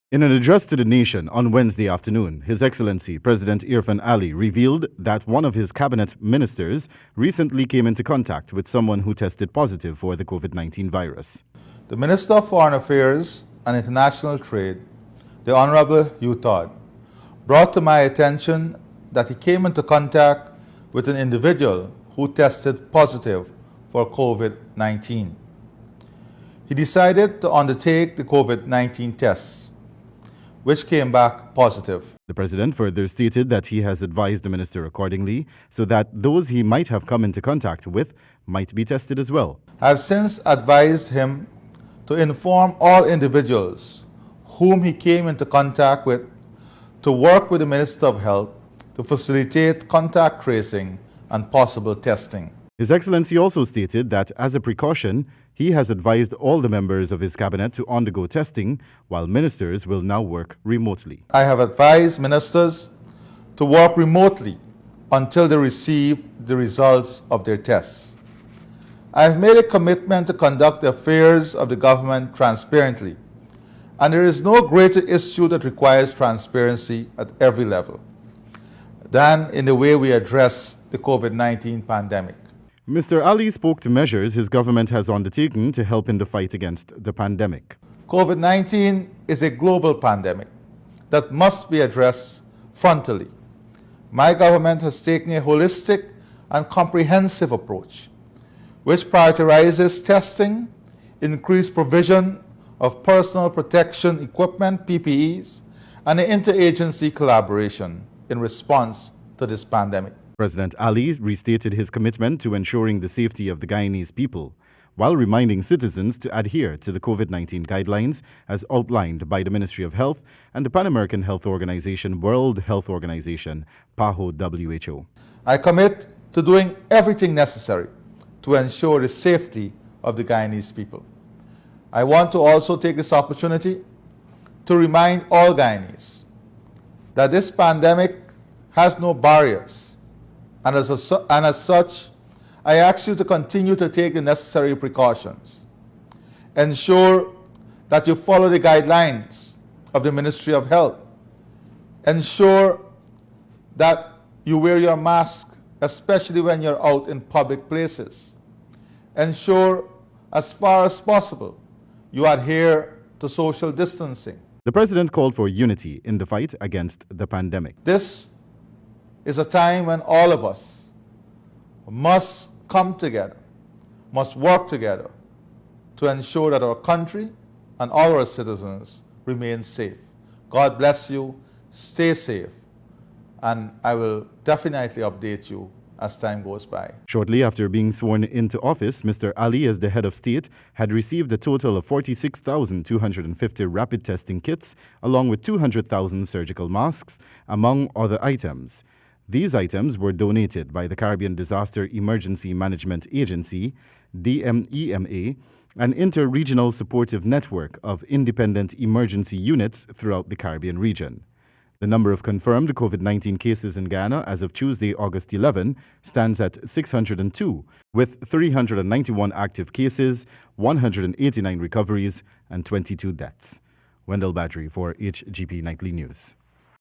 In an address to the nation on Wednesday afternoon, His Excellency President Irfan Ali revealed that one of his cabinet ministers recently came into contact with someone who tested positive for the COVID-19 virus. The Minister of Foreign Affairs and International Trade, the Honorable Hugh Todd, brought to my attention that he came into contact with an individual who tested positive for COVID-19. He decided to undertake the COVID-19 tests, which came back positive. The president further stated that he has advised the minister accordingly so that those he might have come into contact with might be tested as well. I have since advised him to inform all individuals whom he came into contact with to work with the Minister of Health to facilitate contact tracing and possible testing. His Excellency also stated that as a precaution, he has advised all the members of his cabinet to undergo testing, while ministers will now work remotely. I have advised ministers to work remotely until they receive the results of their tests. I have made a commitment to conduct the affairs of the government transparently, and there is no greater issue that requires transparency at every level than in the way we address the COVID-19 pandemic. Mr. Ali spoke to measures his government has undertaken to help in the fight against the pandemic. COVID-19 is a global pandemic that must be addressed frontally. My government has taken a holistic and comprehensive approach, which prioritizes testing, increased provision of personal protection equipment, PPEs, and interagency collaboration in response to this pandemic. President Ali restated his commitment to ensuring the safety of the Guyanese people, while reminding citizens to adhere to the COVID-19 guidelines as outlined by the Ministry of Health and the Pan-American Health Organization, World Health Organization, PAHO WHO. I commit to doing everything necessary to ensure the safety of the Guyanese people. I want to also take this opportunity to remind all Guyanese that this pandemic has no barriers. And as such, I ask you to continue to take the necessary precautions. Ensure that you follow the guidelines of the Ministry of Health. Ensure that you wear your mask, especially when you're out in public places. Ensure, as far as possible, you adhere to social distancing. The president called for unity in the fight against the pandemic. This is a time when all of us must come together, must work together to ensure that our country and all our citizens remain safe. God bless you, stay safe, and I will definitely update you as time goes by. Shortly after being sworn into office, Mr. Ali, as the head of state, had received a total of 46,250 rapid testing kits, along with 200,000 surgical masks, among other items. These items were donated by the Caribbean Disaster Emergency Management Agency, DMEMA, an inter-regional supportive network of independent emergency units throughout the Caribbean region. The number of confirmed COVID-19 cases in Guyana as of Tuesday, August 11, stands at 602, with 391 active cases, 189 recoveries, and 22 deaths. Wendell Badrie for HGP Nightly News.